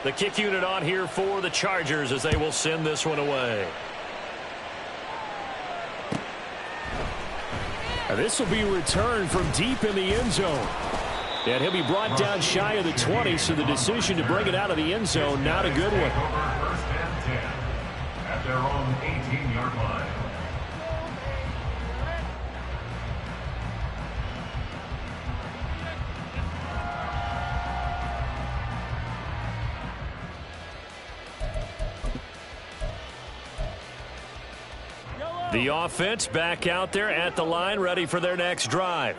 The kick unit on here for the Chargers as they will send this one away. This will be returned from deep in the end zone. And he'll be brought down shy of the 20, so the decision to bring it out of the end zone, not a good one. First and 10 at their own 18-yard line. The offense back out there at the line, ready for their next drive.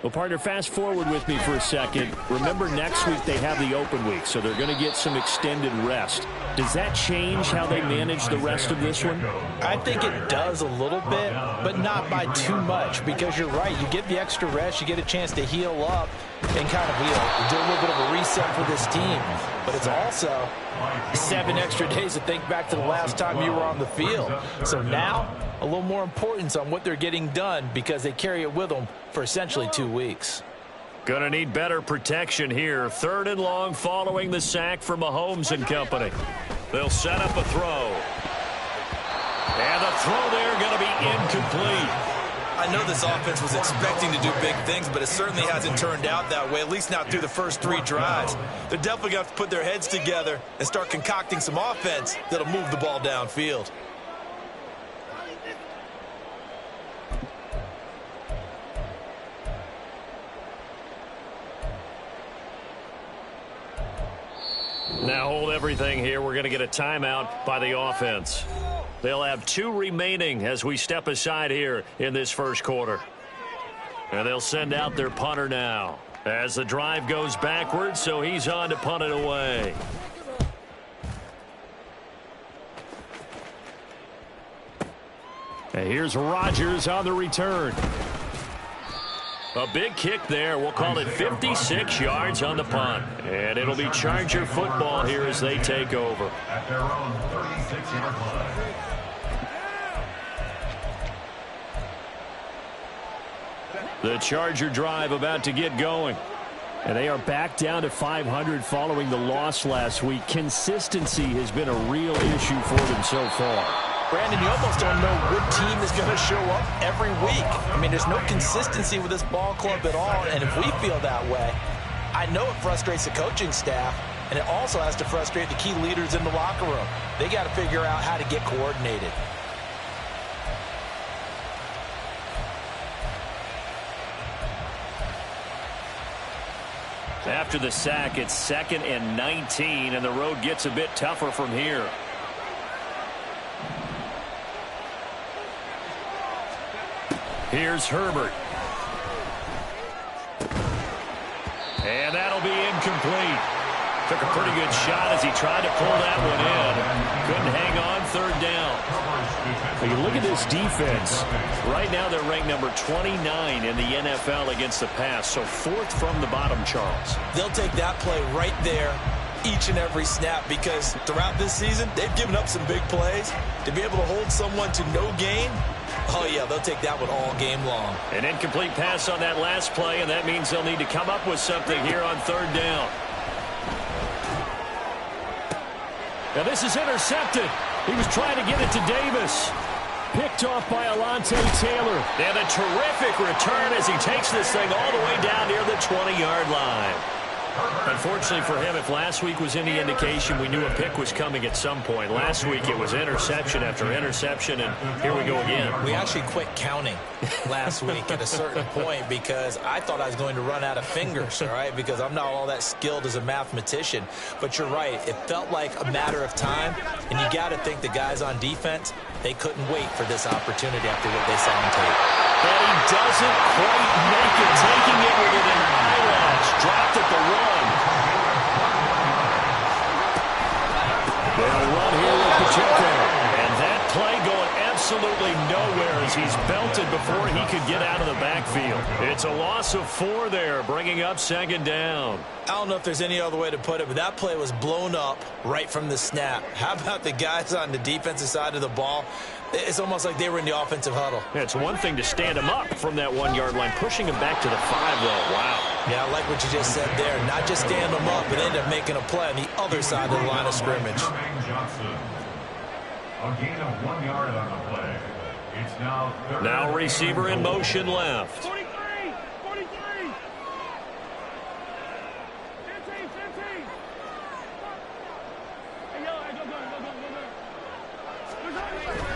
Well, partner, fast forward with me for a second. Remember, next week they have the open week, so they're going to get some extended rest. Does that change how they manage the rest of this one? I think it does a little bit, but not by too much, because you're right. You get the extra rest, you get a chance to heal up and kind of do a little bit of a reset for this team. But it's also 7 extra days to think back to the last time you were on the field. So now, a little more importance on what they're getting done because they carry it with them for essentially 2 weeks. Gonna need better protection here. 3rd and long following the sack from Mahomes and company. They'll set up a throw. And the throw there gonna be incomplete. I know this offense was expecting to do big things, but it certainly hasn't turned out that way, at least not through the first 3 drives. They're definitely going to have to put their heads together and start concocting some offense that'll move the ball downfield. Now hold everything here. We're going to get a timeout by the offense. They'll have 2 remaining as we step aside here in this first quarter. And they'll send out their punter now as the drive goes backwards, so he's on to punt it away. And here's Rodgers on the return. A big kick there. We'll call it 56 yards on the punt. And it'll be Charger football here as they take over. At their own 36-yard line. The Charger drive about to get going. And they are back down to 500 following the loss last week. Consistency has been a real issue for them so far. Brandon, you almost don't know what team is going to show up every week. I mean, there's no consistency with this ball club at all, and if we feel that way, I know it frustrates the coaching staff, and it also has to frustrate the key leaders in the locker room. They got to figure out how to get coordinated. After the sack, it's 2nd and 19, and the road gets a bit tougher from here. Here's Herbert. And that'll be incomplete. Took a pretty good shot as he tried to pull that one in. Couldn't hang on, 3rd down. When you look at this defense, right now they're ranked number 29 in the NFL against the pass, so 4th from the bottom, Charles. They'll take that play right there each and every snap because throughout this season, they've given up some big plays. To be able to hold someone to no gain, oh, yeah, they'll take that one all game long. An incomplete pass on that last play, and that means they'll need to come up with something here on 3rd down. Now this is intercepted. He was trying to get it to Davis. Picked off by Alontae Taylor. And a terrific return as he takes this thing all the way down near the 20-yard line. Unfortunately for him, if last week was any indication, we knew a pick was coming at some point. Last week it was interception after interception, and here we go again. We actually quit counting last week at a certain point because I thought I was going to run out of fingers, all right, because I'm not all that skilled as a mathematician. But you're right. It felt like a matter of time, and you got to think the guys on defense, they couldn't wait for this opportunity after what they saw on tape. And he doesn't quite make it, taking it with an eyelash. Dropped at the 1. They'll run here with Pacheco. And that play going absolutely nowhere as he's belted before he could get out of the backfield. It's a loss of 4 there, bringing up 2nd down. I don't know if there's any other way to put it, but that play was blown up right from the snap. How about the guys on the defensive side of the ball? It's almost like they were in the offensive huddle. Yeah, it's one thing to stand him up from that 1-yard line, pushing him back to the 5, though. Wow. Yeah, I like what you just said there. Not just stand them up, but end up making a play on the other side of the line of scrimmage. A gain of 1 yard on the play. It's now third. Now receiver in motion left. 43. 43. 15. 15. Hey, yo, go.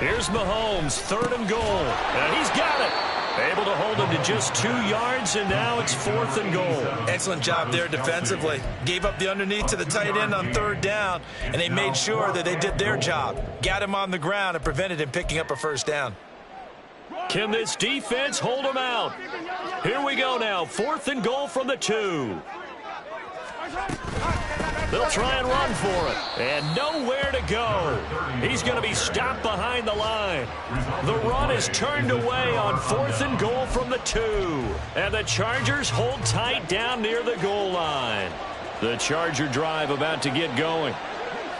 Here's Mahomes, 3rd and goal. And he's got it. Able to hold him to just 2 yards, and now it's 4th and goal. Excellent job there defensively. Gave up the underneath to the tight end on 3rd down, and they made sure that they did their job. Got him on the ground and prevented him picking up a 1st down. Can this defense hold him out? Here we go now. 4th and goal from the 2. They'll try and run for it. And nowhere to go. He's going to be stopped behind the line. The run is turned away on 4th and goal from the 2. And the Chargers hold tight down near the goal line. The Charger drive about to get going.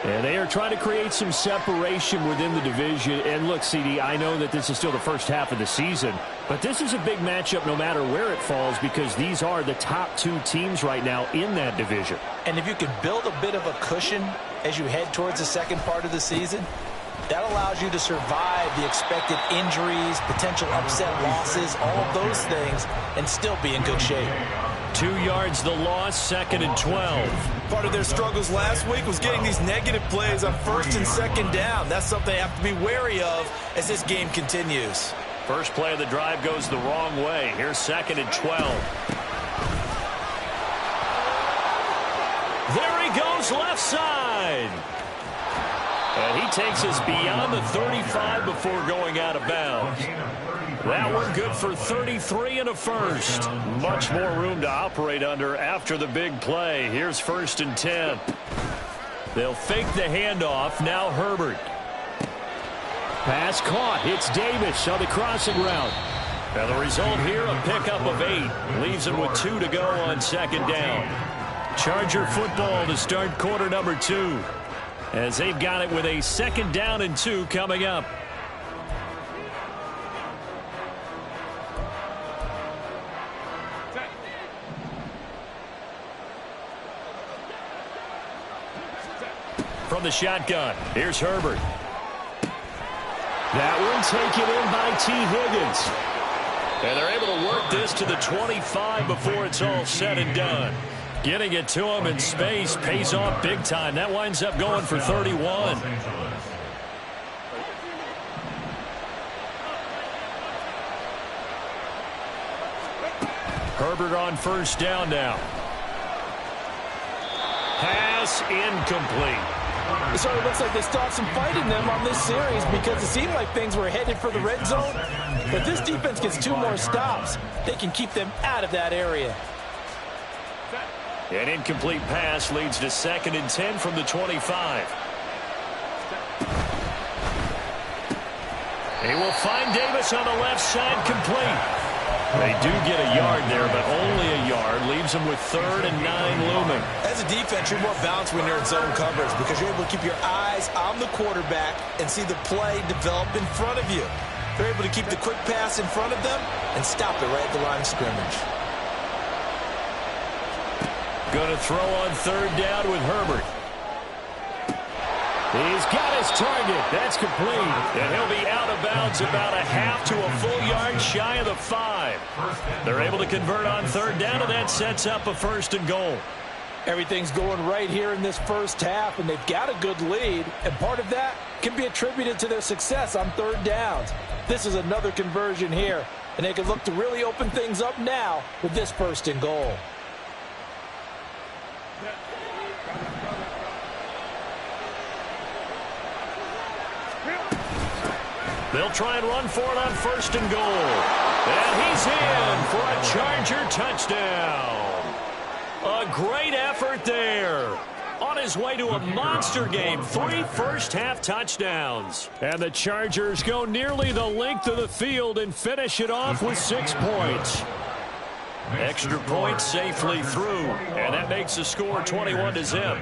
And they are trying to create some separation within the division. And look, CD, I know that this is still the first half of the season, but this is a big matchup no matter where it falls because these are the top 2 teams right now in that division. And if you can build a bit of a cushion as you head towards the second part of the season, that allows you to survive the expected injuries, potential upset losses, all of those things, and still be in good shape. 2 yards the loss, 2nd and 12. Part of their struggles last week was getting these negative plays on 1st and 2nd down. That's something they have to be wary of as this game continues. First play of the drive goes the wrong way. Here's 2nd and 12. There he goes, left side. And he takes us beyond the 35 before going out of bounds. That one good for 33 and a first. Much more room to operate under after the big play. Here's 1st and 10. They'll fake the handoff. Now Herbert. Pass caught. Hits Davis on the crossing route. And the result here, a pickup of 8. Leaves him with 2 to go on 2nd down. Charger football to start quarter number 2. As they've got it with a 2nd down and 2 coming up. From the shotgun, here's Herbert. That one taken in by T. Higgins. And they're able to work this to the 25 before it's all said and done. Getting it to him in space pays off big time. That winds up going for 31. Herbert on 1st down now. Pass incomplete. So it looks like they stopped some fighting them on this series because it seemed like things were headed for the red zone. But this defense gets 2 more stops. They can keep them out of that area. An incomplete pass leads to 2nd and 10 from the 25. He will find Davis on the left side, complete. They do get a yard there, but only a yard. Leaves them with 3rd and 9 looming. As a defense, you're more balanced when you're in zone coverage because you're able to keep your eyes on the quarterback and see the play develop in front of you. They're able to keep the quick pass in front of them and stop it right at the line of scrimmage. Going to throw on 3rd down with Herbert. He's got his target. That's complete. And he'll be out of bounds about a half to a full yard shy of the 5. They're able to convert on 3rd down, and that sets up a 1st and goal. Everything's going right here in this first half, and they've got a good lead. And part of that can be attributed to their success on 3rd downs. This is another conversion here, and they can look to really open things up now with this 1st and goal. They'll try and run for it on 1st and goal. And he's in for a Charger touchdown. A great effort there. On his way to a monster game, 3 first-half touchdowns. And the Chargers go nearly the length of the field and finish it off with 6 points. Extra point safely through, and that makes the score 21-0.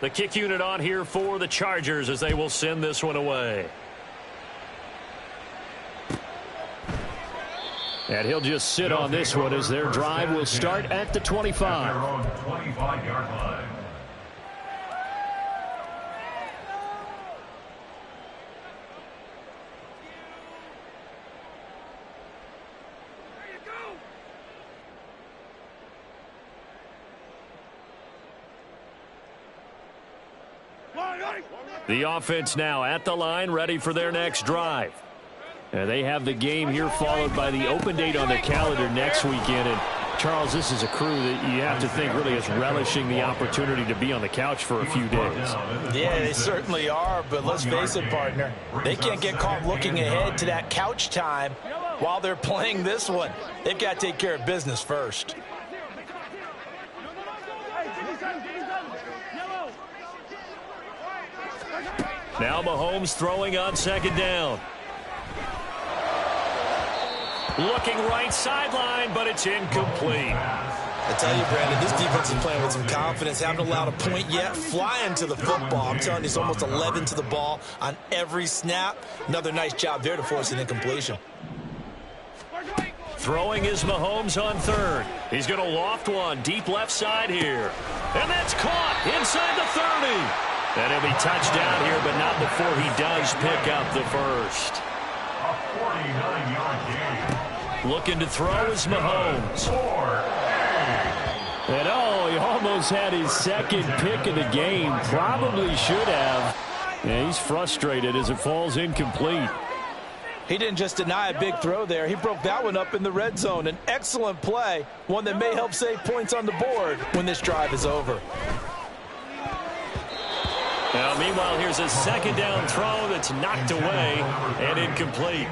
The kick unit on here for the Chargers as they will send this one away. And he'll just sit on this one as their drive will start at the 25. Their own 25-yard line. The offense now at the line, ready for their next drive. And they have the game here followed by the open date on the calendar next weekend. And Charles, this is a crew that you have to think really is relishing the opportunity to be on the couch for a few days. Yeah, they certainly are, but let's face it, partner. They can't get caught looking ahead to that couch time while they're playing this one. They've got to take care of business first. Now Mahomes throwing on second down. Looking right sideline, but it's incomplete. I tell you, Brandon, this defense is playing with some confidence. Haven't allowed a point yet. Flying to the football. I'm telling you, it's almost 11 to the ball on every snap. Another nice job there to force an incompletion. Throwing is Mahomes on third. He's going to loft one deep left side here. And that's caught inside the 30. And he'll be touchdown here, but not before he does pick up the first. A 49-yard gain. Looking to throw is Mahomes. And he almost had his second pick of the game. Probably should have. And he's frustrated as it falls incomplete. He didn't just deny a big throw there. He broke that one up in the red zone. An excellent play, one that may help save points on the board when this drive is over. Now, meanwhile, here's a second down throw that's knocked away and incomplete.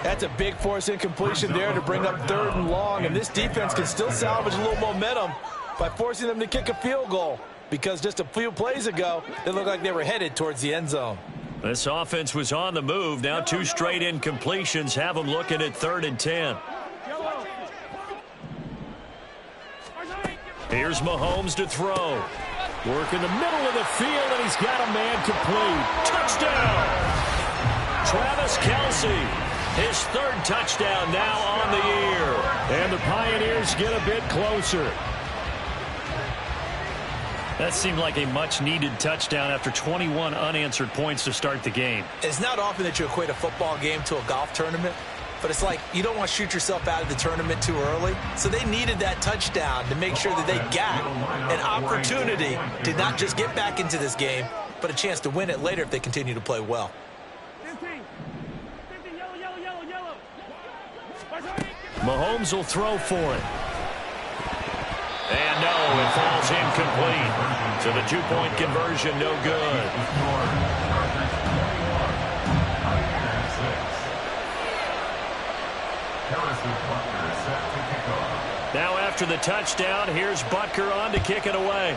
That's a big force incompletion there to bring up third and long, and this defense can still salvage a little momentum by forcing them to kick a field goal, because just a few plays ago, they looked like they were headed towards the end zone. This offense was on the move. Now 2 straight incompletions have them looking at 3rd and 10. Here's Mahomes to throw. Work in the middle of the field, and he's got a man complete. Touchdown! Travis Kelce, his 3rd touchdown now on the year. And the Pioneers get a bit closer. That seemed like a much-needed touchdown after 21 unanswered points to start the game. It's not often that you equate a football game to a golf tournament, but it's like you don't want to shoot yourself out of the tournament too early. So they needed that touchdown to make sure that they got an opportunity to not just get back into this game, but a chance to win it later if they continue to play well. 15, yellow. Mahomes will throw for it. And no, it falls incomplete. So the 2-point conversion, no good. Now after the touchdown, here's Butker on to kick it away.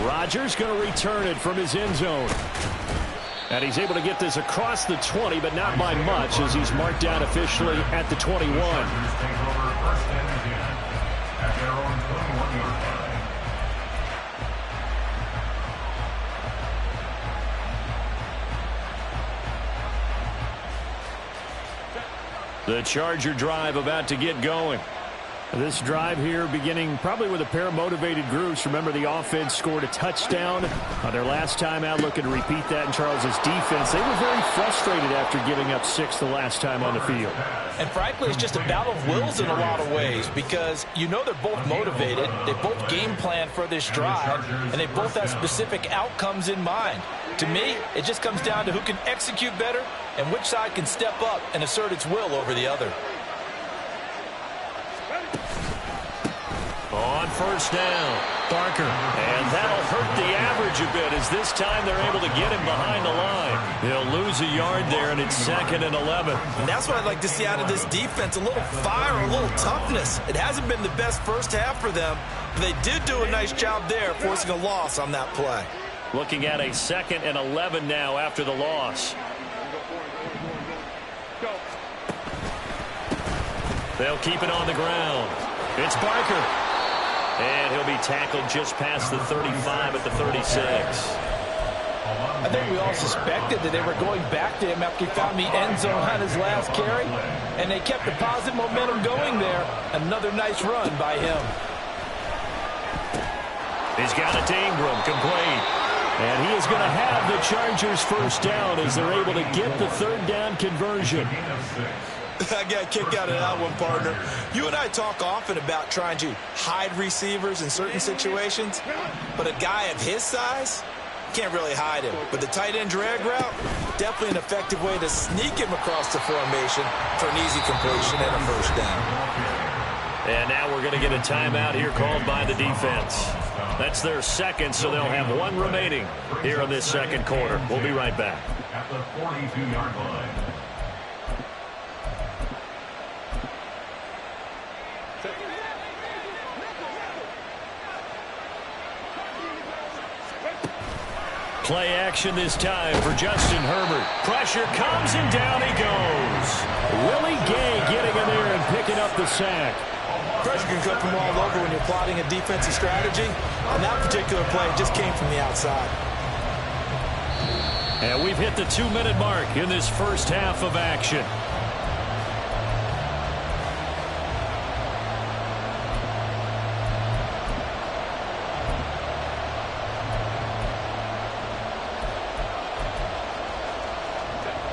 Rodgers going to return it from his end zone. And he's able to get this across the 20, but not by much, as he's marked down officially at the 21. The Charger drive about to get going. This drive here beginning probably with a pair of motivated groups. Remember, the offense scored a touchdown on their last time out. Looking to repeat that in Charles's defense. They were very frustrated after giving up 6 the last time on the field. And frankly, it's just a battle of wills in a lot of ways, because you know they're both motivated. They both game plan for this drive, and they both have specific outcomes in mind. To me, it just comes down to who can execute better and which side can step up and assert its will over the other. On first down, Barker. And that'll hurt the average a bit, as this time they're able to get him behind the line. They'll lose a yard there, and it's 2nd and 11. And that's what I'd like to see out of this defense, a little fire, a little toughness. It hasn't been the best first half for them, but they did do a nice job there, forcing a loss on that play. Looking at a 2nd and 11 now after the loss. They'll keep it on the ground. It's Barker. And he'll be tackled just past the 35 at the 36. I think we all suspected that they were going back to him after he found the end zone on his last carry, and they kept the positive momentum going there. Another nice run by him. He's got it to Ingram, complete. And he is going to have the Chargers first down as they're able to get the third down conversion. I got a kick out of that one, partner. You and I talk often about trying to hide receivers in certain situations, but a guy of his size can't really hide him. But the tight end drag route, definitely an effective way to sneak him across the formation for an easy completion and a first down. And now we're going to get a timeout here called by the defense. That's their second, so they'll have one remaining here in this second quarter. We'll be right back. At the 42-yard line. Play action this time for Justin Herbert. Pressure comes and down he goes. Willie Gay getting in there and picking up the sack. Pressure can come from all over when you're plotting a defensive strategy, and that particular play just came from the outside. And we've hit the 2-minute mark in this first half of action.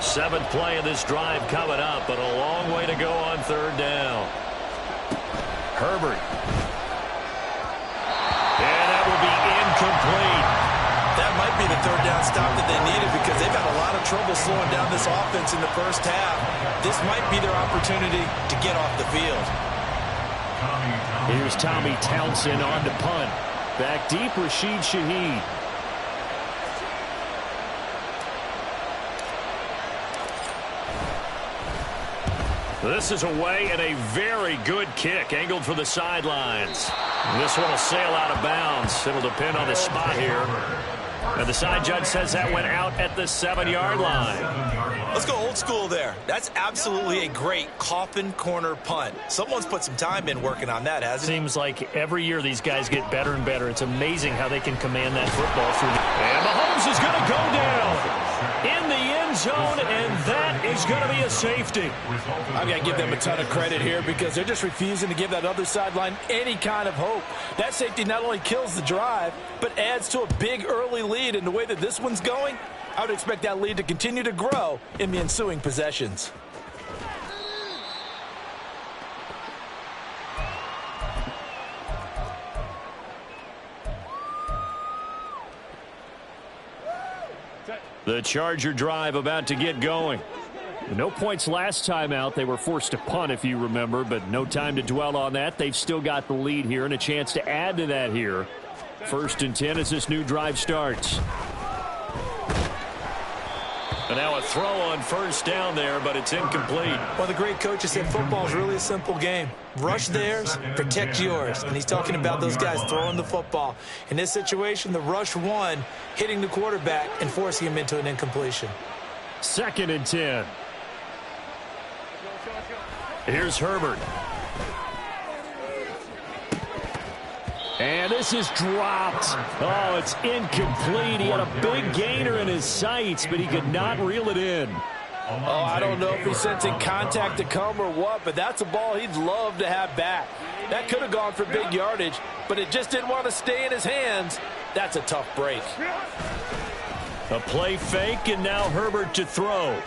Seventh play of this drive coming up, but a long way to go on third down. Herbert. And that will be incomplete. That might be the third down stop that they needed because they've had a lot of trouble slowing down this offense in the first half. This might be their opportunity to get off the field. Here's Tommy Townsend on to punt. Back deep, Rashid Shaheed. This is away and a very good kick angled for the sidelines. This one will sail out of bounds. It'll depend on the spot here. And the side judge says that went out at the 7-yard line. Let's go old school there. That's absolutely a great coffin corner punt. Someone's put some time in working on that, hasn't it? Seems like every year these guys get better and better. It's amazing how they can command that football through. And Mahomes is going to go down in the end zone, and that is going to be a safety. I've got to give them a ton of credit here because they're just refusing to give that other sideline any kind of hope. That safety not only kills the drive, but adds to a big early lead. In the way that this one's going, I would expect that lead to continue to grow in the ensuing possessions. The Charger drive about to get going. No points last time out. They were forced to punt, if you remember, but no time to dwell on that. They've still got the lead here and a chance to add to that here. 1st and 10 as this new drive starts. And now a throw on first down there, but it's incomplete. Well, the great coaches said football is really a simple game. Rush theirs, protect yours. And he's talking about those guys throwing the football. In this situation, the rush one, hitting the quarterback and forcing him into an incompletion. 2nd and 10. Here's Herbert. And this is dropped. Oh, it's incomplete. He had a big gainer in his sights, but he could not reel it in. Oh, I don't know if he's sensing contact to come or what, but that's a ball he'd love to have back. That could have gone for big yardage, but it just didn't want to stay in his hands. That's a tough break. A play fake, and now Herbert to throw.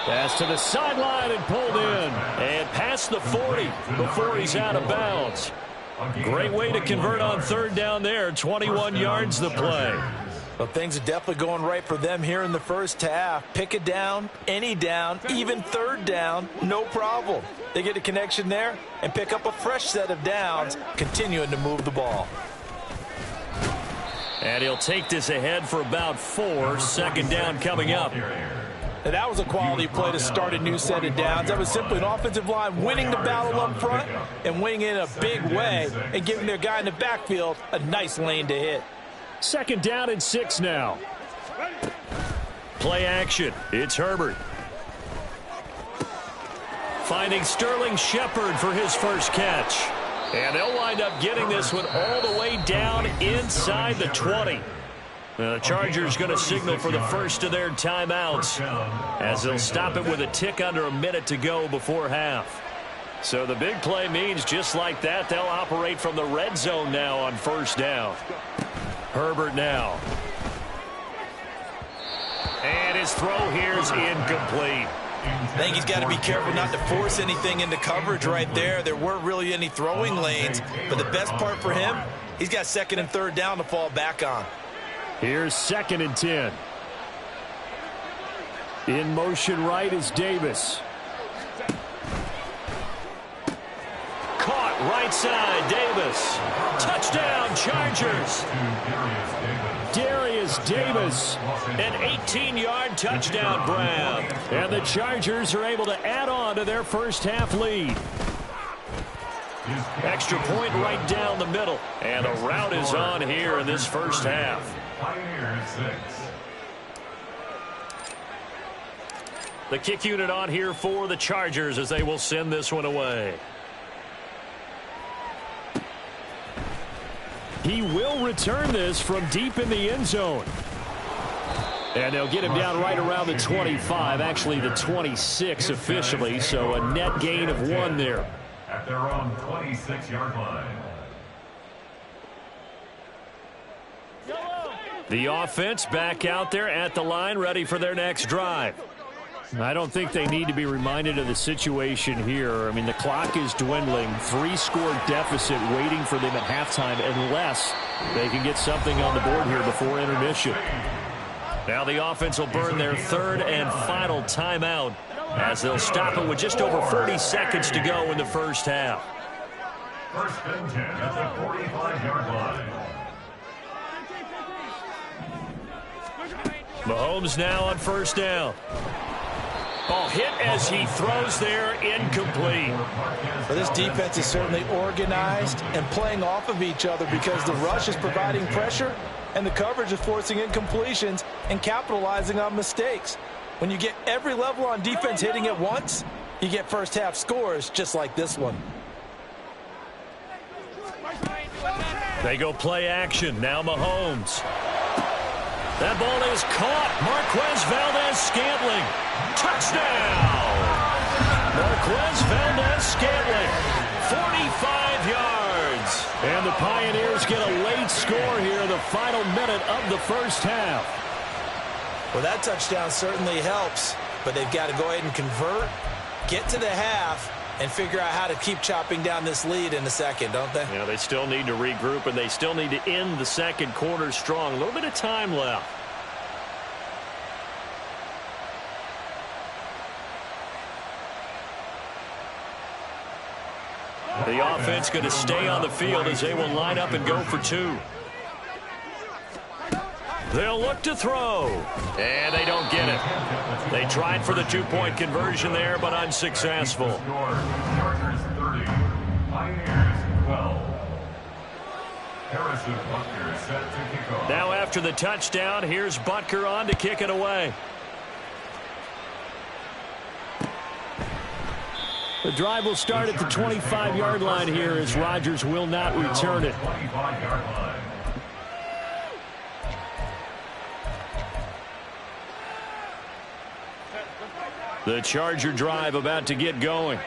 Pass to the sideline and pulled in. And past the 40 before he's out of bounds. Great way to convert on third down there. 21 yards the play. Well, things are definitely going right for them here in the first half. Pick a down, any down, even third down, no problem. They get a connection there and pick up a fresh set of downs, continuing to move the ball. And he'll take this ahead for about 4. 2nd down coming up. And that was a quality play to start a new set of downs. That was simply an offensive line winning the battle up front and winning in a big way and giving their guy in the backfield a nice lane to hit. 2nd down and 6 now. Play action. It's Herbert. Finding Sterling Shepard for his first catch. And they'll wind up getting this one all the way down inside the 20. The Chargers going to signal for the first of their timeouts as they'll stop it with a tick under a minute to go before half. So the big play means just like that, they'll operate from the red zone now on first down. Herbert now. And his throw here is incomplete. I think he's got to be careful not to force anything into coverage right there. There weren't really any throwing lanes, but the best part for him, he's got second and third down to fall back on. Here's 2nd and 10. In motion right is Davis. Caught right side, Davis. Touchdown, Chargers. Darius Davis, an 18-yard touchdown grab. And the Chargers are able to add on to their first half lead. Extra point right down the middle. And a rout is on here in this first half. The kick unit on here for the Chargers as they will send this one away. He will return this from deep in the end zone. And they'll get him down right around the 25, actually the 26 officially, so a net gain of 1 there. At their own 26-yard line. The offense back out there at the line, ready for their next drive. I don't think they need to be reminded of the situation here. I mean, the clock is dwindling. 3-score deficit waiting for them at halftime unless they can get something on the board here before intermission. Now the offense will burn their third and final timeout as they'll stop it with just over 40 seconds to go in the first half. First and 10 at the 45-yard line. Mahomes now on first down. Ball hit as he throws there, incomplete. Well, this defense is certainly organized and playing off of each other because the rush is providing pressure and the coverage is forcing incompletions and capitalizing on mistakes. When you get every level on defense hitting at once, you get first half scores just like this one. They go play action. Now Mahomes. That ball is caught. Marquez Valdes-Scantling. Touchdown! Marquez Valdes-Scantling. 45 yards. And the Pioneers get a late score here, the final minute of the first half. Well, that touchdown certainly helps, but they've got to go ahead and convert, get to the half, and figure out how to keep chopping down this lead in the second, don't they? Yeah, they still need to regroup, and they still need to end the second quarter strong. A little bit of time left. The offense going to stay on the field as they will line up and go for 2. They'll look to throw. And they don't get it. They tried for the 2-point conversion there, but unsuccessful. Chargers 30, Pioneers 12. Harrison Butker set to kick off. Now after the touchdown, here's Butker on to kick it away. The drive will start at the 25-yard line here as Rodgers will not return it. 25-yard line. The Charger drive about to get going.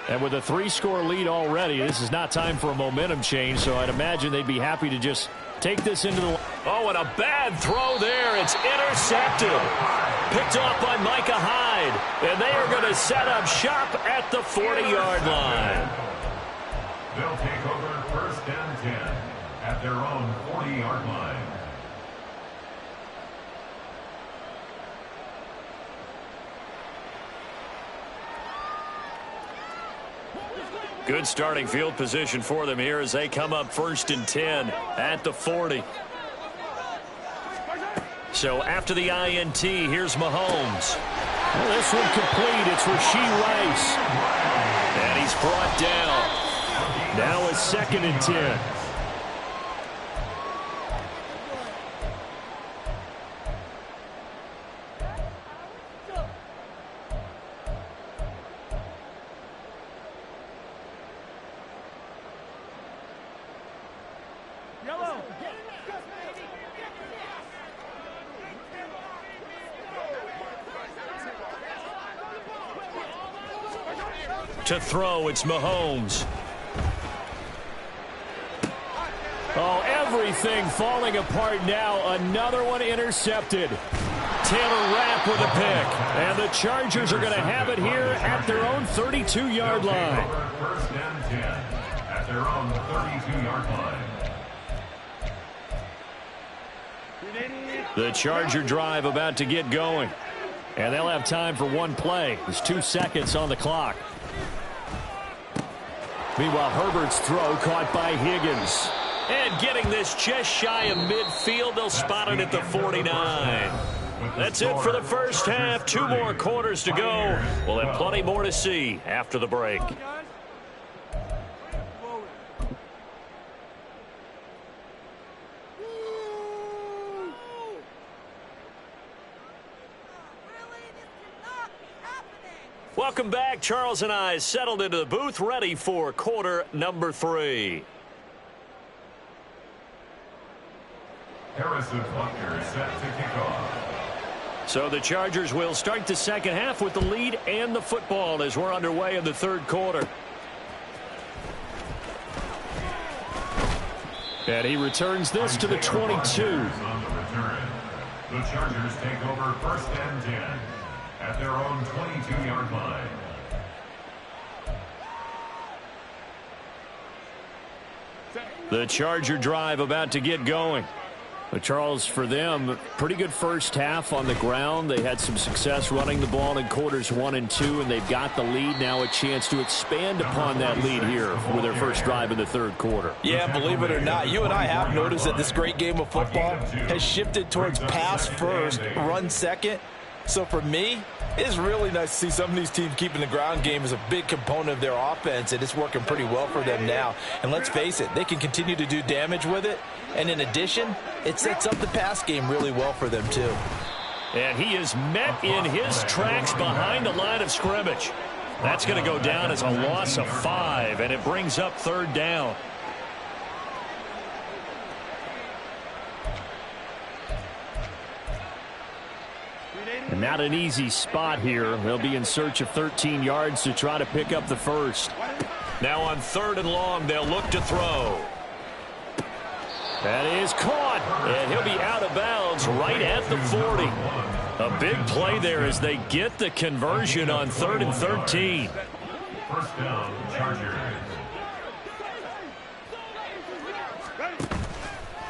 And with a 3-score lead already, this is not time for a momentum change, so I'd imagine they'd be happy to just take this into the... Oh, and a bad throw there. It's intercepted. Picked off by Micah Hyde. And they are going to set up shop at the 40-yard line. They'll take over first and 10 at their own 40-yard line. Good starting field position for them here as they come up first and 10 at the 40. So after the INT, here's Mahomes. Well, this one complete. It's Rashee Rice. And he's brought down. Now it's 2nd and 10. Yellow. To throw, it's Mahomes. Oh, everything falling apart now. Another one intercepted. Taylor Rapp with a pick. And the Chargers are going to have it here at their own 32-yard line. First and 10 at their own 32-yard line. The Charger drive about to get going. And they'll have time for one play. There's 2 seconds on the clock. Meanwhile, Herbert's throw caught by Higgins. And getting this just shy of midfield, they'll spot it at the 49. That's it for the first half. 2 more quarters to go. We'll have plenty more to see after the break. Welcome back. Charles and I settled into the booth, ready for quarter number 3. Harrison Butker set to kick off. So the Chargers will start the second half with the lead and the football as we're underway in the third quarter. And he returns this to the 22. On the return, the Chargers take over first and 10 at their own 22-yard line. The Charger drive about to get going. But Charles, for them, pretty good first half on the ground. They had some success running the ball in quarters 1 and 2, and they've got the lead. Now a chance to expand upon that lead here with their first drive in the third quarter. Yeah, believe it or not, you and I have noticed that this great game of football has shifted towards pass first, run second. So for me, it's really nice to see some of these teams keeping the ground game as a big component of their offense, and it's working pretty well for them now. And let's face it, they can continue to do damage with it. And in addition, it sets up the pass game really well for them too. And he is met in his tracks behind the line of scrimmage. That's going to go down as a loss of 5, and it brings up third down. And not an easy spot here. They'll be in search of 13 yards to try to pick up the first. Now on 3rd and long, they'll look to throw. That is caught, And he'll be out of bounds right at the 40. A big play there as they get the conversion on 3rd and 13. First down, Chargers.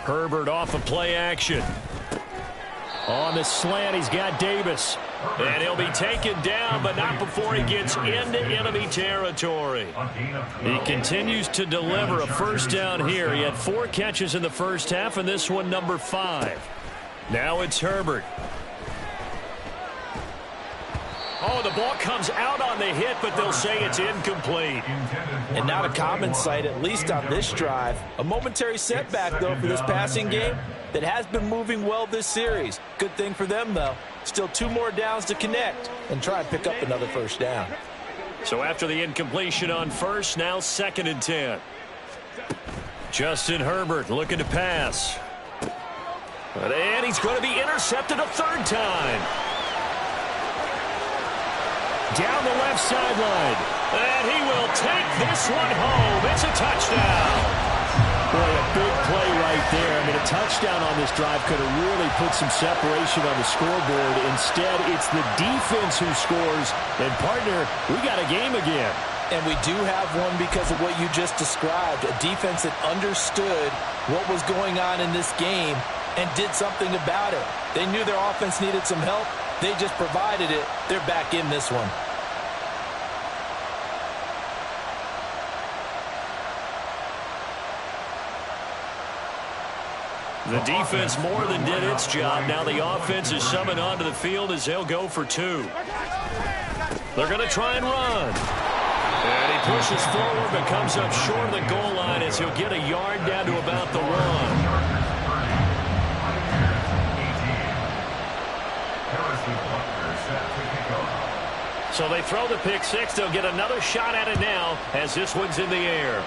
Herbert off of play action. on the slant. He's got Davis. And he'll be taken down, but not before he gets into enemy territory. He continues to deliver a first down here. He had 4 catches in the first half, and this one number 5. Now it's Herbert. Oh, the ball comes out on the hit, but they'll say it's incomplete. And not a common sight, at least on this drive. A momentary setback, though, for this passing game that has been moving well this series. Good thing for them, though. Still 2 more downs to connect and try and pick up another first down. So after the incompletion on first, now 2nd and 10. Justin Herbert looking to pass. And he's going to be intercepted a 3rd time. Down the left sideline. And he will take this one home. It's a touchdown. Boy, a big play right there. I mean, a touchdown on this drive could have really put some separation on the scoreboard. Instead, it's the defense who scores. And, partner, we got a game again. And we do have one because of what you just described. A defense that understood what was going on in this game and did something about it. They knew their offense needed some help. They just provided it. They're back in this one. The defense more than did its job. Now the offense is summoned onto the field as they'll go for 2. They're going to try and run. And he pushes forward but comes up short of the goal line as he'll get a yard down to about the 1. So they throw the pick 6. They'll get another shot at it now as this one's in the air.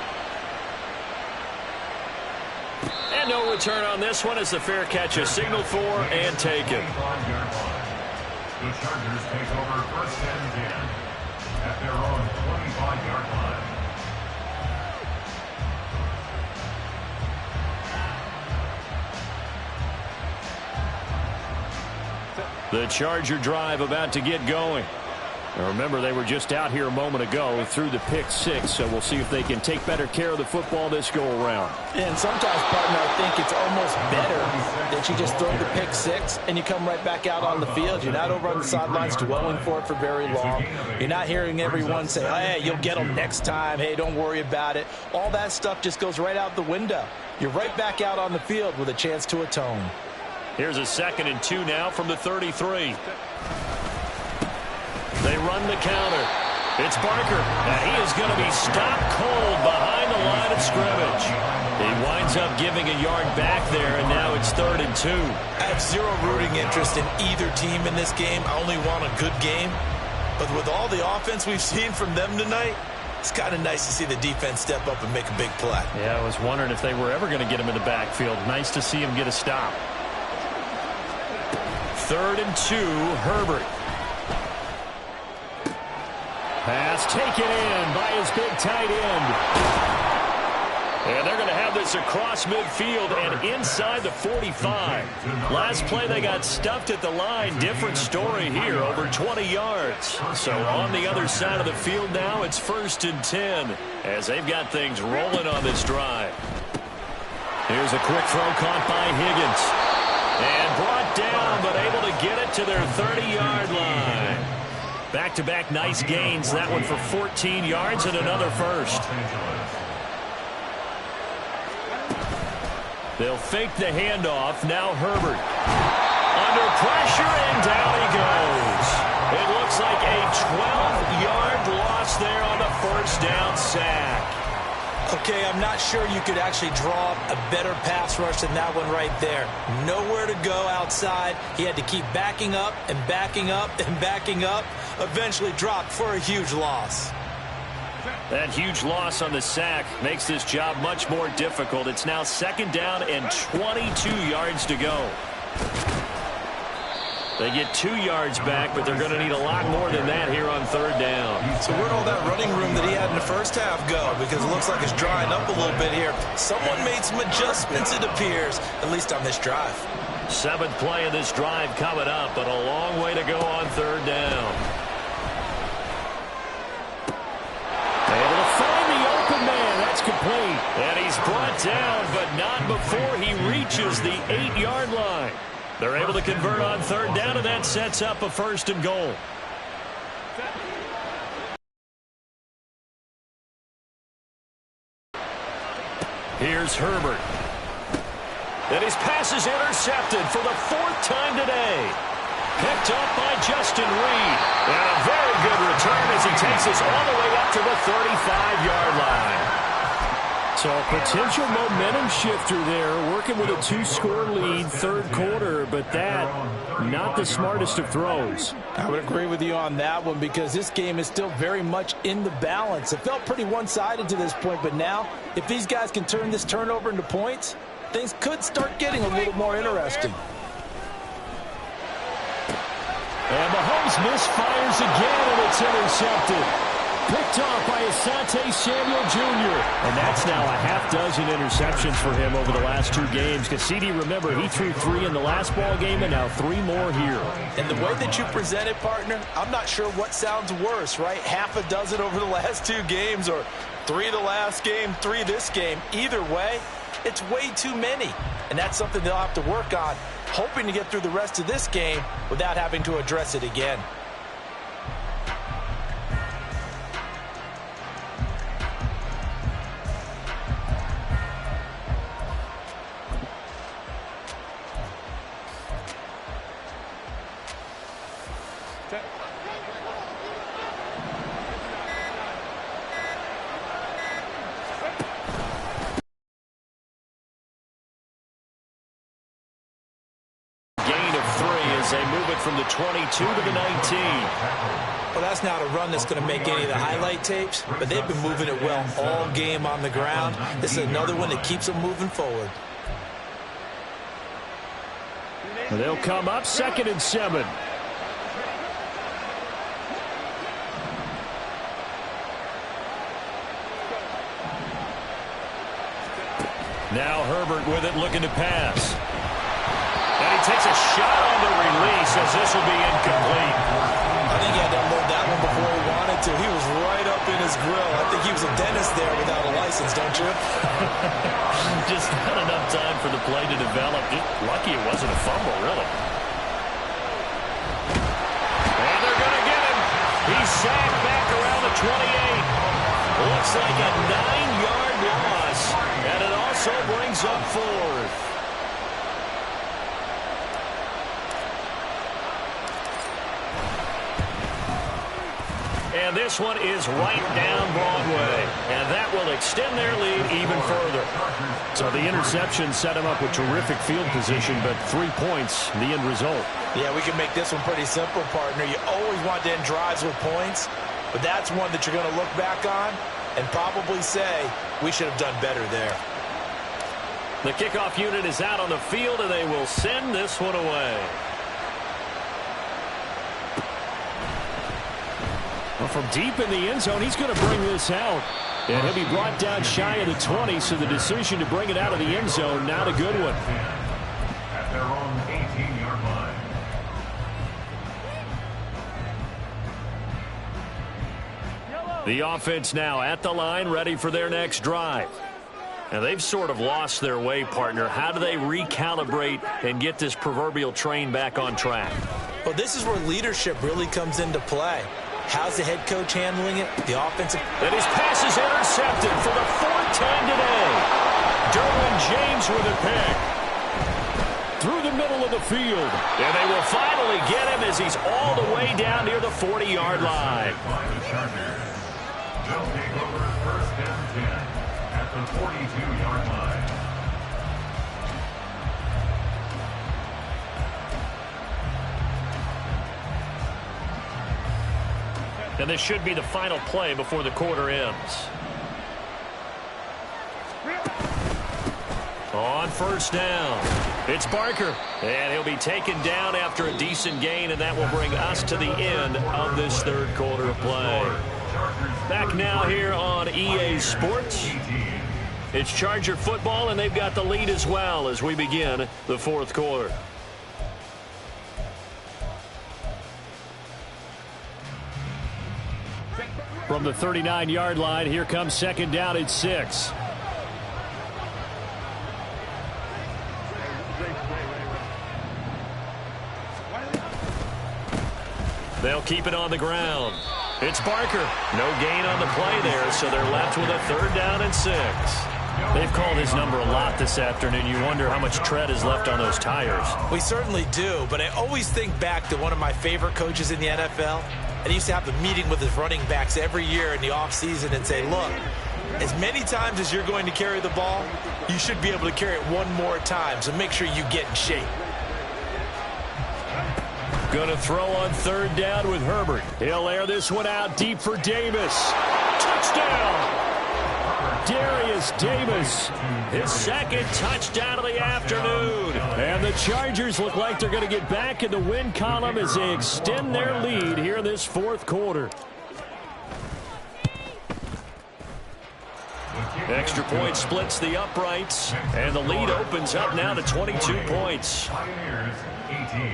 And no return on this one as the fair catch is signaled for and taken. The Chargers take over first and 10 at their own 25-yard line. The Charger drive about to get going. Now remember, they were just out here a moment ago through the pick six, so we'll see if they can take better care of the football this go-around. And sometimes, partner, I think it's almost better that you just throw the pick six and you come right back out on the field. You're not over on the sidelines dwelling for it for very long. You're not hearing everyone say, hey, you'll get them next time. Hey, don't worry about it. All that stuff just goes right out the window. You're right back out on the field with a chance to atone. Here's a 2nd and 2 now from the 33. They run the counter. It's Barker. And he is going to be stopped cold behind the line of scrimmage. He winds up giving a yard back there, and now it's 3rd and 2. I have zero rooting interest in either team in this game. I only want a good game. But with all the offense we've seen from them tonight, it's kind of nice to see the defense step up and make a big play. Yeah, I was wondering if they were ever going to get him in the backfield. Nice to see him get a stop. 3rd and 2, Herbert. Pass taken in by his big tight end. And they're going to have this across midfield and inside the 45. Last play they got stuffed at the line. Different story here, over 20 yards. So on the other side of the field now, it's 1st and 10 as they've got things rolling on this drive. Here's a quick throw caught by Higgins. And brought down, but able to get it to their 30-yard line. Back-to-back nice gains. That one for 14 yards and another first. They'll fake the handoff. Now Herbert. Under pressure, and down he goes. It looks like a 12-yard loss there on the 1st down sack. Okay, I'm not sure you could actually draw up a better pass rush than that one right there. Nowhere to go outside. He had to keep backing up and backing up and backing up. Eventually dropped for a huge loss. That huge loss on the sack makes this job much more difficult. It's now 2nd down and 22 yards to go. They get 2 yards back, but they're going to need a lot more than that here on 3rd down. So where'd all that running room that he had in the first half go? Because it looks like it's drying up a little bit here. Someone made some adjustments, it appears, at least on this drive. 7th play of this drive coming up, but a long way to go on 3rd down. Able to find the open man. That's complete. And he's brought down, but not before he reaches the 8-yard line. They're able to convert on 3rd down, and that sets up a 1st and goal. Here's Herbert. And his pass is intercepted for the 4th time today. Picked up by Justin Reed. And a very good return as he takes us all the way up to the 35-yard line. So a potential momentum shifter there, working with a 2-score lead, 3rd quarter, but that, not the smartest of throws. I would agree with you on that one because this game is still very much in the balance. It felt pretty one-sided to this point, but now, if these guys can turn this turnover into points, things could start getting a little more interesting. And Mahomes misfires again, and it's intercepted. Picked off by Asante Samuel Jr. And that's now a half-dozen interceptions for him over the last 2 games. Cassidy, remember, he threw 3 in the last ball game and now 3 more here. And the way that you present it, partner, I'm not sure what sounds worse, right? Half a dozen over the last 2 games or 3 the last game, 3 this game. Either way, it's way too many. And that's something they'll have to work on, hoping to get through the rest of this game without having to address it again. They move it from the 22 to the 19. Well, that's not a run that's going to make any of the highlight tapes, but they've been moving it well all game on the ground. This is another one that keeps them moving forward. They'll come up 2nd and 7. Now Herbert with it, looking to pass. And he takes a shot on the release as this will be incomplete. I think he had to unload that one before he wanted to. He was right up in his grill. I think he was a dentist there without a license, don't you? Just not enough time for the play to develop. Just lucky it wasn't a fumble, really. And they're going to get him. He's sacked back around the 28. Looks like a 9-yard loss. And it also brings up 4th. And this one is right down Broadway. And that will extend their lead even further. So the interception set him up with terrific field position, but 3 points, the end result. Yeah, we can make this one pretty simple, partner. You always want to end drives with points, but that's one that you're going to look back on and probably say, we should have done better there. The kickoff unit is out on the field, and they will send this one away. Well, from deep in the end zone, he's going to bring this out. And he'll be brought down shy of the 20, so the decision to bring it out of the end zone, not a good one. At their own 18-yard line. The offense now at the line, ready for their next drive. And they've sort of lost their way, partner. How do they recalibrate and get this proverbial train back on track? Well, this is where leadership really comes into play. How's the head coach handling it? The offensive. And his pass is intercepted for the 4th time today. Derwin James with a pick. Through the middle of the field. And they will finally get him as he's all the way down near the 40-yard line. They'll take over 1st and 10 at the 42-yard line. And this should be the final play before the quarter ends. On 1st down, it's Barker. And he'll be taken down after a decent gain, and that will bring us to the end of this 3rd quarter of play. Back now here on EA Sports. It's Charger football, and they've got the lead as well as we begin the 4th quarter. From the 39-yard line, here comes 2nd down and 6. They'll keep it on the ground. It's Barker. No gain on the play there, so they're left with a 3rd down and 6. They've called his number a lot this afternoon. You wonder how much tread is left on those tires. We certainly do, but I always think back to one of my favorite coaches in the NFL. And he used to have a meeting with his running backs every year in the offseason and say, look, as many times as you're going to carry the ball, you should be able to carry it one more time, so make sure you get in shape. Going to throw on 3rd down with Herbert. He'll air this one out deep for Davis. Touchdown! Darius Davis, his 2nd touchdown of the afternoon. And the Chargers look like they're going to get back in the win column as they extend their lead here in this 4th quarter. Extra point splits the uprights, and the lead opens up now to 22 points. Pioneers 18.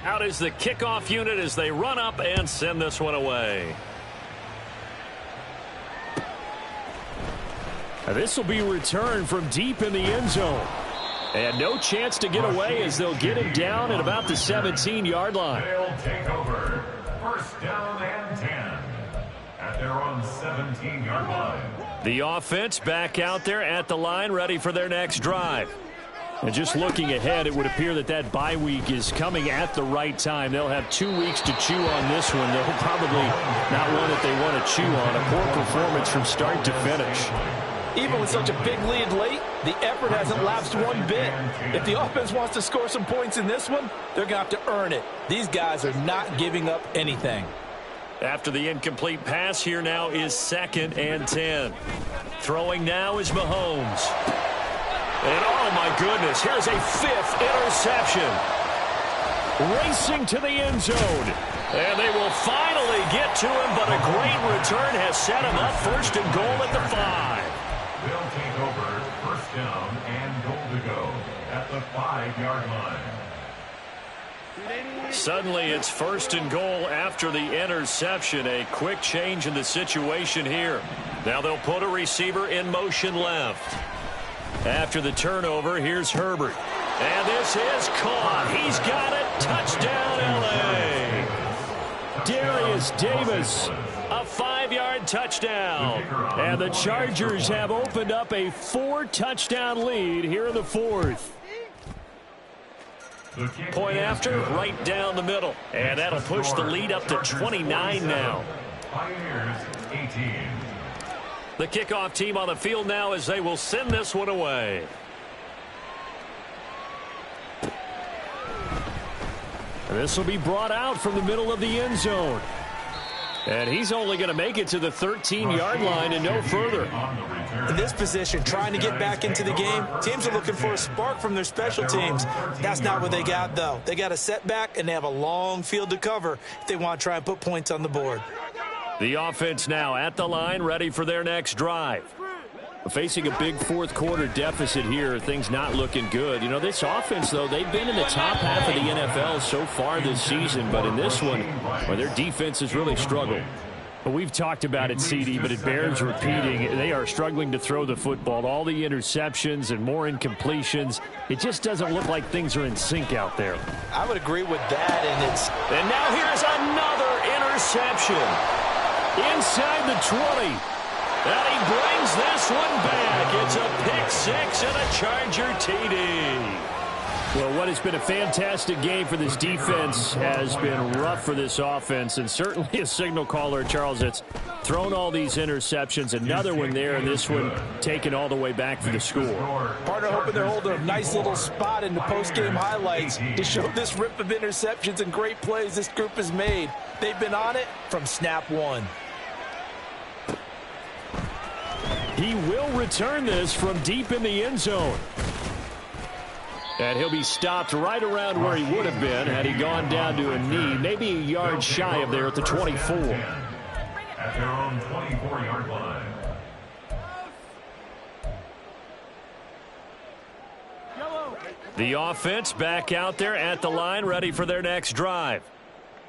Out is the kickoff unit as they run up and send this one away. This will be returned from deep in the end zone. And no chance to get away as they'll get him down at about the 17-yard line. They'll take over 1st down and 10 at their own 17-yard line. The offense back out there at the line, ready for their next drive. And just looking ahead, it would appear that that bye week is coming at the right time. They'll have 2 weeks to chew on this one. They'll probably not one that they want to chew on. A poor performance from start to finish. Even with such a big lead late, the effort hasn't lapsed one bit. If the offense wants to score some points in this one, they're going to have to earn it. These guys are not giving up anything. After the incomplete pass, here now is 2nd and 10. Throwing now is Mahomes. And oh my goodness, here's a 5th interception. Racing to the end zone. And they will finally get to him, but a great return has set him up 1st and goal at the 5. They'll take over 1st down and goal to go at the 5-yard line. Suddenly it's 1st and goal after the interception. A quick change in the situation here. Now they'll put a receiver in motion left. After the turnover, here's Herbert. And this is caught. He's got it. Touchdown, L.A. Darius Davis, a 5-yard touchdown. And the Chargers have opened up a 4-touchdown lead here in the 4th. Point after, right down the middle. And that'll push the lead up to 29 now. Pioneers 18. The kickoff team on the field now as they will send this one away. And this will be brought out from the middle of the end zone. And he's only going to make it to the 13-yard line and no further. In this position, trying to get back into the game, teams are looking for a spark from their special teams. That's not what they got, though. They got a setback, and they have a long field to cover if they want to try and put points on the board. The offense now at the line, ready for their next drive. Facing a big 4th quarter deficit here, things not looking good. You know, this offense, though, they've been in the top half of the NFL so far this season, but in this one, well, their defense has really struggled. Well, we've talked about it, CD, but it bears repeating. They are struggling to throw the football. All the interceptions and more incompletions. It just doesn't look like things are in sync out there. I would agree with that, And now here's another interception. Inside the 20. And he brings this one back. It's a pick-6 and a Charger TD. Well, what has been a fantastic game for this defense has been rough for this offense, and certainly a signal caller, Charles, that's thrown all these interceptions. Another one there, and this one taken all the way back for the score. Partner hoping they're holding a nice little spot in the post-game highlights to show this rip of interceptions and great plays this group has made. They've been on it from snap one. He will return this from deep in the end zone. And he'll be stopped right around where he would have been had he gone down to a knee, maybe a yard shy of there at the 24. At their own 24-yard line. The offense back out there at the line, ready for their next drive.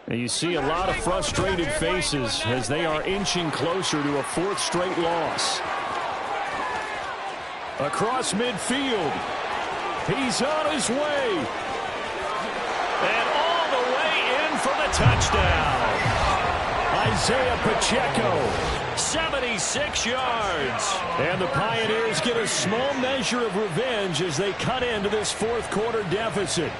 And you see a lot of frustrated faces as they are inching closer to a 4th straight loss. Across midfield. He's on his way. And all the way in for the touchdown. Isaiah Pacheco, 76 yards. And the Pioneers get a small measure of revenge as they cut into this 4th quarter deficit.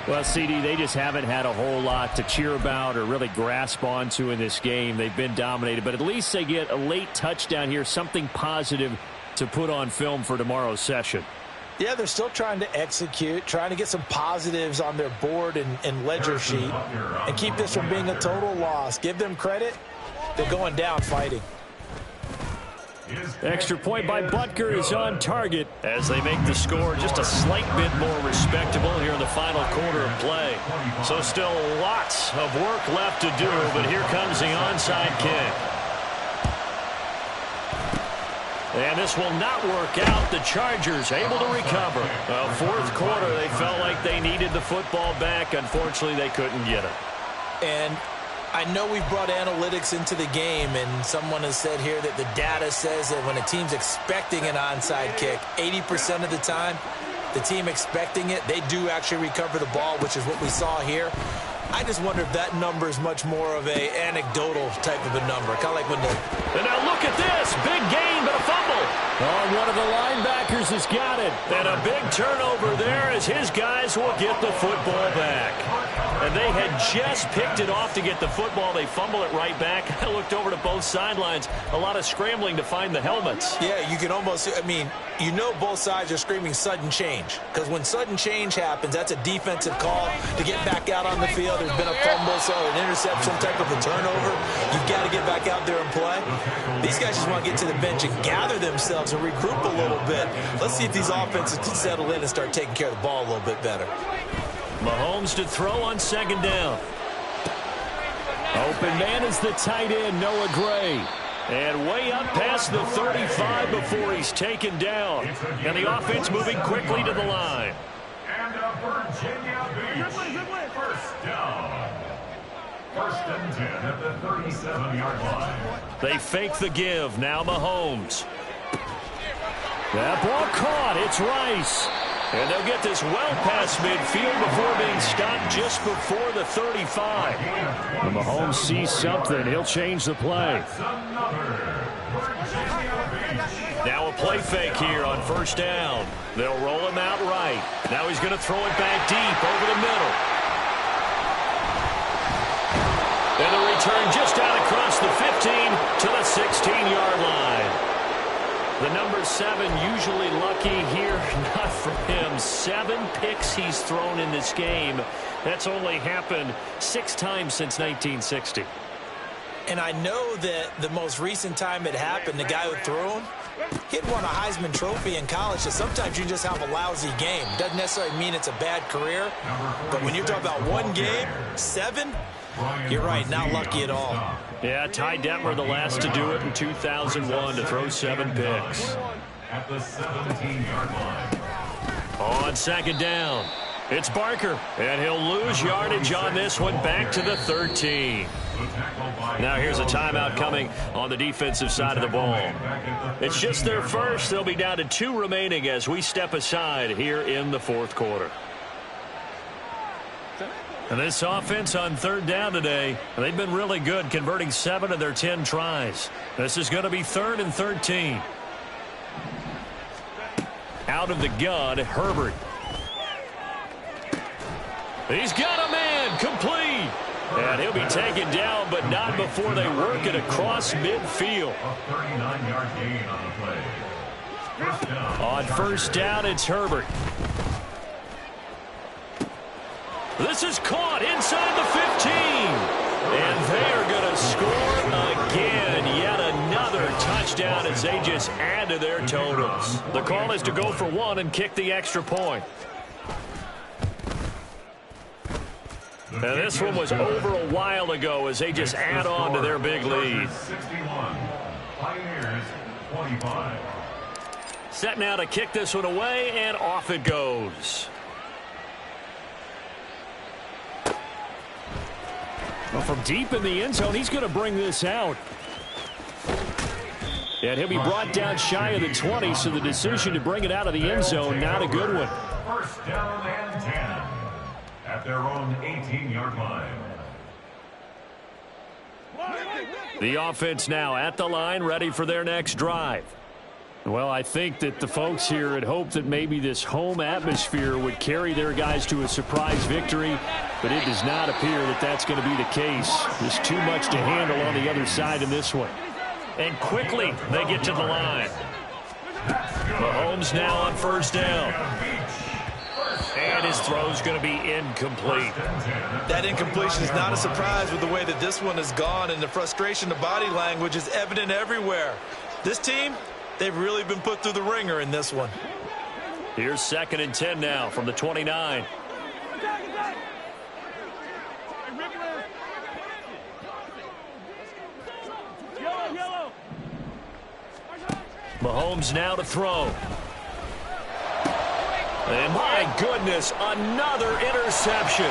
Well, CD, they just haven't had a whole lot to cheer about or really grasp onto in this game. They've been dominated, but at least they get a late touchdown here, something positive to put on film for tomorrow's session. Yeah, they're still trying to execute, trying to get some positives on their board and ledger sheet and keep this from being a total loss. Give them credit. They're going down fighting. Extra point by Butker is on target as they make the score just a slight bit more respectable here in the final quarter of play. So still lots of work left to do, but here comes the onside kick. And this will not work out. The Chargers able to recover. 4th quarter, they felt like they needed the football back. Unfortunately, they couldn't get it. And I know we've brought analytics into the game, and someone has said here that the data says that when a team's expecting an onside kick, 80% of the time, the team expecting it, they do actually recover the ball, which is what we saw here. I just wonder if that number is much more of a anecdotal type of a number. Kind of like when the... And now look at this. Big gain, but a fumble. Oh, one of the linebackers has got it. And a big turnover there as his guys will get the football back. And they had just picked it off to get the football. They fumble it right back. I looked over to both sidelines. A lot of scrambling to find the helmets. Yeah, you can almost, I mean, you know both sides are screaming sudden change. Because when sudden change happens, that's a defensive call to get back out on the field. There's been a fumble, so an interception, type of a turnover. You've got to get back out there and play. These guys just want to get to the bench and gather themselves and regroup a little bit. Let's see if these offenses can settle in and start taking care of the ball a little bit better. Mahomes to throw on second down. Open man is the tight end, Noah Gray. And way up past the 35 before he's taken down. And the offense moving quickly to the line. And a Virginia Beach first down. First and 10 at the 37-yard line. They fake the give. Now Mahomes. That ball caught. It's Rice. And they'll get this well past midfield before being stopped just before the 35. When Mahomes sees something, he'll change the play. Now a play fake here on first down. They'll roll him out right. Now he's going to throw it back deep over the middle. And the return just out across the 15 to the 16-yard line. The number 7 usually lucky here, not for him. 7 picks he's thrown in this game. That's only happened 6 times since 1960. And I know that the most recent time it happened, the guy who threw him, he'd won a Heisman Trophy in college, so sometimes you just have a lousy game. Doesn't necessarily mean it's a bad career, but when you're talking about one game, 7, you're right, not lucky at all. Yeah, Ty Detmer, the last to do it in 2001, to throw 7 picks. At the 17-yard line. On second down, it's Barker, and he'll lose yardage on this one back to the 13. Now here's a timeout coming on the defensive side of the ball. It's just their first. They'll be down to 2 remaining as we step aside here in the fourth quarter. And this offense on third down today, they've been really good, converting 7 of their 10 tries. This is going to be 3rd and 13. Out of the gun, Herbert. He's got a man, complete. And he'll be taken down, but not before they work it across midfield. A 39-yard gain on the play. First down. On first down, it's Herbert. This is caught inside the 15. And they're going to score again. Yet another touchdown as they just add to their totals. The call is to go for 1 and kick the extra point. And this one was over a while ago as they just add on to their big lead. 61. Pioneers 25. Set now to kick this one away, and off it goes. Well, from deep in the end zone, he's going to bring this out. And he'll be brought down shy of the 20, so the decision to bring it out of the end zone, not a good one. First down and 10 at their own 18-yard line. The offense now at the line, ready for their next drive. Well, I think that the folks here had hoped that maybe this home atmosphere would carry their guys to a surprise victory, but it does not appear that that's going to be the case. There's too much to handle on the other side in this one. And quickly they get to the line. Mahomes now on first down. And his throw's going to be incomplete. That incompletion is not a surprise with the way that this one has gone, and the frustration, the body language is evident everywhere. This team, they've really been put through the ringer in this one. Here's 2nd and 10 now from the 29. Mahomes now to throw. And my goodness, another interception.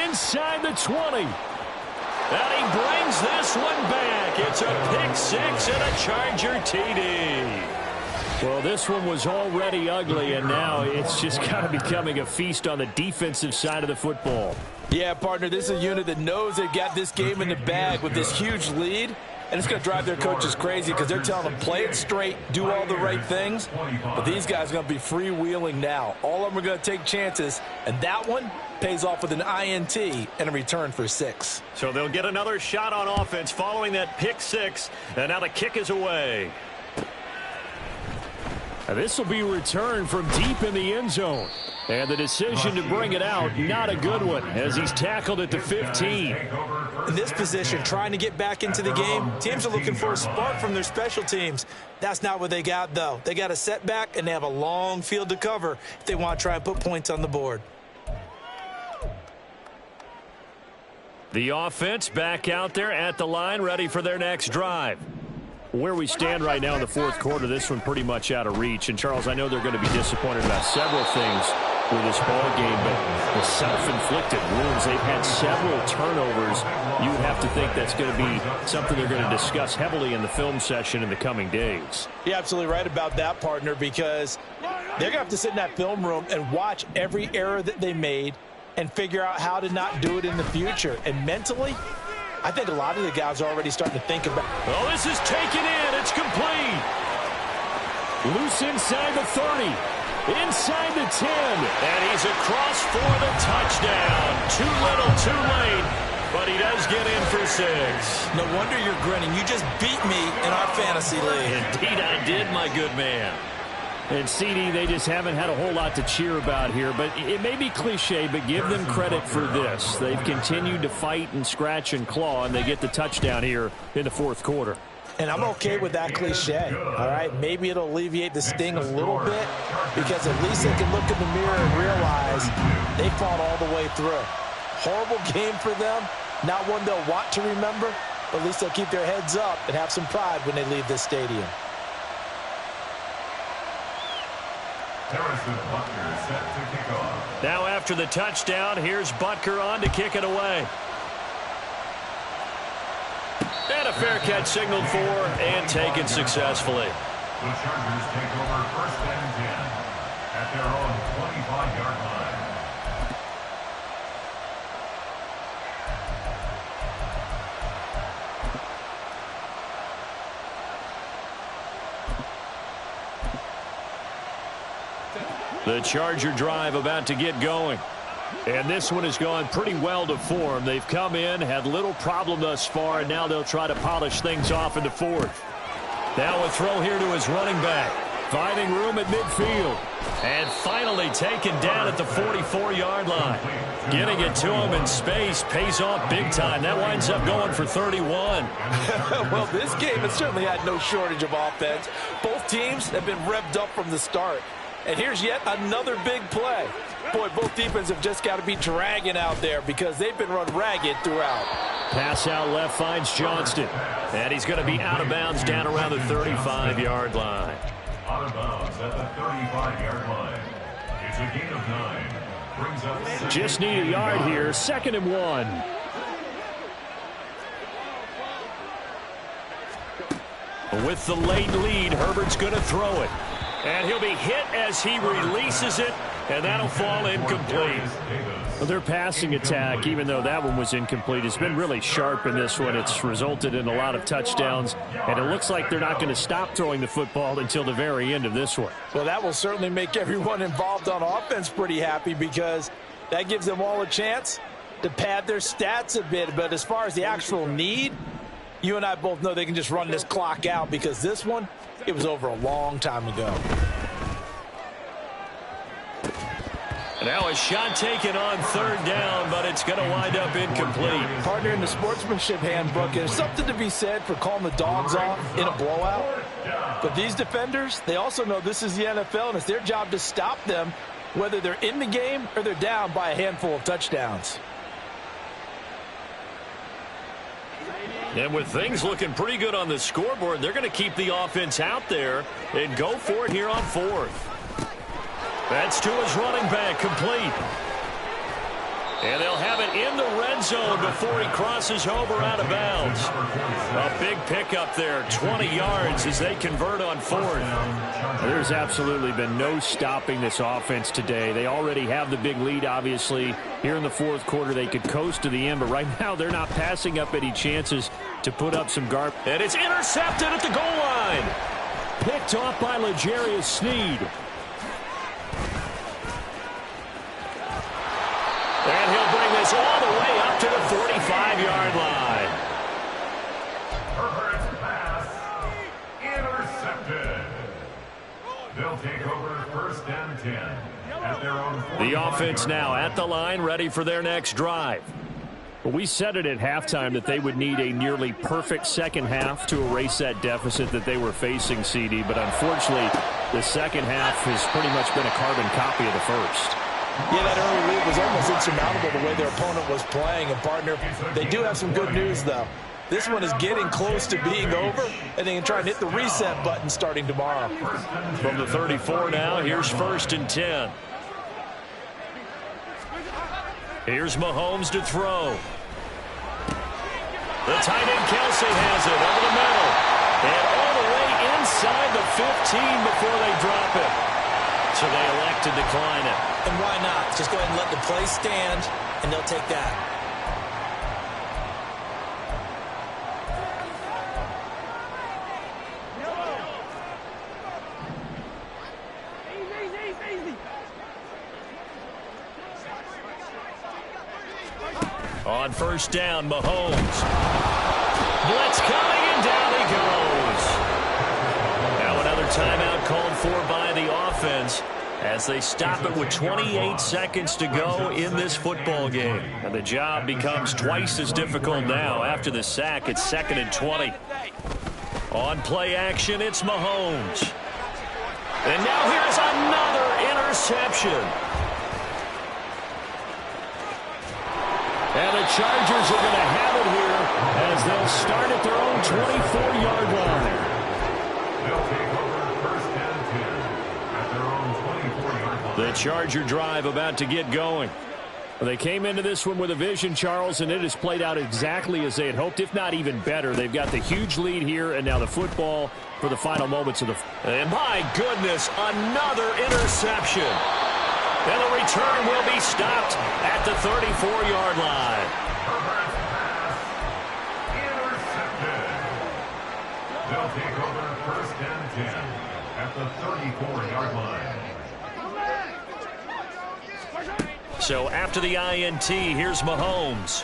Inside the 20. And he brings this one back. It's a pick 6 and a Charger TD. Well, this one was already ugly, and now it's just kind of becoming a feast on the defensive side of the football. Yeah, partner, this is a unit that knows they've got this game in the bag with this huge lead, and it's going to drive their coaches crazy because they're telling them, play it straight, do all the right things, but these guys are going to be freewheeling now. All of them are going to take chances, and that one pays off with an INT and a return for 6. So they'll get another shot on offense following that pick 6, and now the kick is away. This will be returned from deep in the end zone. And the decision to bring it out, not a good one, as he's tackled at the 15. In this position, trying to get back into the game, teams are looking for a spark from their special teams. That's not what they got, though. They got a setback, and they have a long field to cover if they want to try and put points on the board. The offense back out there at the line, ready for their next drive. Where we stand right now in the fourth quarter, this one pretty much out of reach. And, Charles, I know they're going to be disappointed about several things with this ball game, but the self-inflicted wounds, they've had several turnovers. You would have to think that's going to be something they're going to discuss heavily in the film session in the coming days. You're absolutely right about that, partner, because they're going to have to sit in that film room and watch every error that they made and figure out how to not do it in the future. And mentally, I think a lot of the guys are already starting to think about. Oh, this is taken in. It's complete. Loose inside the 30. Inside the 10. And he's across for the touchdown. Too little, too late. But he does get in for 6. No wonder you're grinning. You just beat me in our fantasy league. Indeed I did, my good man. And CD, they just haven't had a whole lot to cheer about here. But it may be cliche, but give them credit for this. They've continued to fight and scratch and claw, and they get the touchdown here in the fourth quarter. And I'm okay with that cliche, all right? Maybe it'll alleviate the sting a little bit because at least they can look in the mirror and realize they fought all the way through. Horrible game for them, not one they'll want to remember, but at least they'll keep their heads up and have some pride when they leave this stadium. Harrison Butker set to kick off. Now after the touchdown, here's Butker on to kick it away. And a fair catch signaled for and taken successfully. The Chargers take over 1st and 10 at their own 25-yard line. The Charger drive about to get going. And this one has gone pretty well to form. They've come in, had little problem thus far, and now they'll try to polish things off in the fourth. Now a throw here to his running back. Finding room at midfield. And finally taken down at the 44-yard line. Getting it to him in space pays off big time. That winds up going for 31. Well, this game has certainly had no shortage of offense. Both teams have been revved up from the start. And here's yet another big play. Boy, both defenses have just got to be dragging out there because they've been run ragged throughout. Pass out left finds Johnston. And he's going to be out of bounds down around the 35-yard line. Out of bounds at the 35-yard line. It's a gain of 9. Brings up Just need a yard here. 2nd and 1. With the late lead, Herbert's going to throw it. And he'll be hit as he releases it, and that'll fall incomplete. Well, their passing attack, even though that one was incomplete, has been really sharp in this one. It's resulted in a lot of touchdowns, and it looks like they're not going to stop throwing the football until the very end of this one. Well, that will certainly make everyone involved on offense pretty happy because that gives them all a chance to pad their stats a bit. But as far as the actual need, you and I both know they can just run this clock out because this one, it was over a long time ago. Now a shot taken on 3rd down, but it's going to wind up incomplete. Partner, in the sportsmanship handbook, there's something to be said for calling the dogs off in a blowout. But these defenders, they also know this is the NFL, and it's their job to stop them, whether they're in the game or they're down by a handful of touchdowns. And with things looking pretty good on the scoreboard, they're going to keep the offense out there and go for it here on 4th. That's to his running back, complete. And they'll have it in the red zone before he crosses over out of bounds. A big pickup there, 20 yards as they convert on fourth. There's absolutely been no stopping this offense today. They already have the big lead, obviously. Here in the fourth quarter, they could coast to the end, but right now they're not passing up any chances to put up some garbage. And it's intercepted at the goal line. Picked off by L'Jarius Sneed. And he'll bring this all the way up to the 45-yard line. Herbert's pass intercepted. They'll take over first and 10 at their own 45. The offense now at the line, ready for their next drive. Well, we said it at halftime that they would need a nearly perfect second half to erase that deficit that they were facing, CD. But unfortunately, the second half has pretty much been a carbon copy of the first. Yeah, that early lead was almost insurmountable the way their opponent was playing. And, partner, they do have some good news, though. This one is getting close to being over, and they can try and hit the reset button starting tomorrow. From the 34 now, here's first and 10. Here's Mahomes to throw. The tight end Kelsey has it over the middle. And all the way inside the 15 before they drop it. So they elect to decline it. And why not? Just go ahead and let the play stand, and they'll take that. On first down, Mahomes. Blitz coming, and down he goes. Now another timeout called for by the offense as they stop it with 28 seconds to go in this football game. And the job becomes twice as difficult now. After the sack, it's 2nd and 20. On play action, it's Mahomes. And now here's another interception. And the Chargers are going to have it here as they'll start at their own 24-yard line. They'll take over first and 10 at their own 24-yard line. The Charger drive about to get going. Well, they came into this one with a vision, Charles, and it has played out exactly as they had hoped, if not even better. They've got the huge lead here, and now the football for the final moments of the... And my goodness, another interception. And the return will be stopped at the 34-yard line. Herbert's pass intercepted. They'll take over first and 10 at the 34-yard line. So after the INT, here's Mahomes.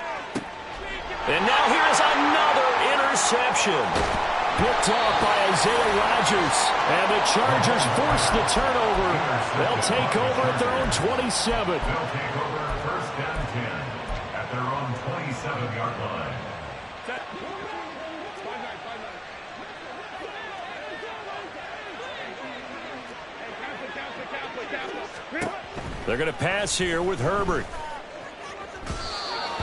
And now here's another interception. Picked off by Isaiah Rodgers. And the Chargers force the turnover. They'll take over at their own 27. They'll take over first and 10 at their own 27-yard line. They're going to pass here with Herbert.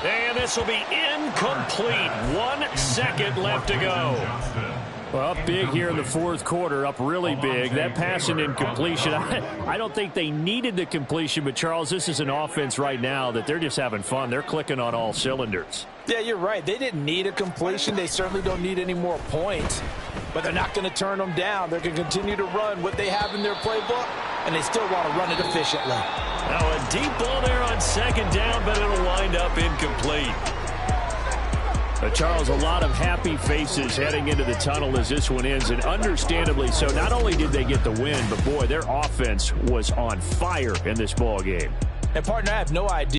And this will be incomplete. 1 second left to go. Well, up big here in the fourth quarter, up really big. That pass and incompletion, I don't think they needed the completion, but, Charles, this is an offense right now that they're just having fun. They're clicking on all cylinders. Yeah, you're right. They didn't need a completion. They certainly don't need any more points, but they're not going to turn them down. They're going to continue to run what they have in their playbook, and they still want to run it efficiently. Now a deep ball there on second down, but it'll wind up incomplete. But, Charles, a lot of happy faces heading into the tunnel as this one ends, and understandably so. Not only did they get the win, but, boy, their offense was on fire in this ball game. And, partner, I have no idea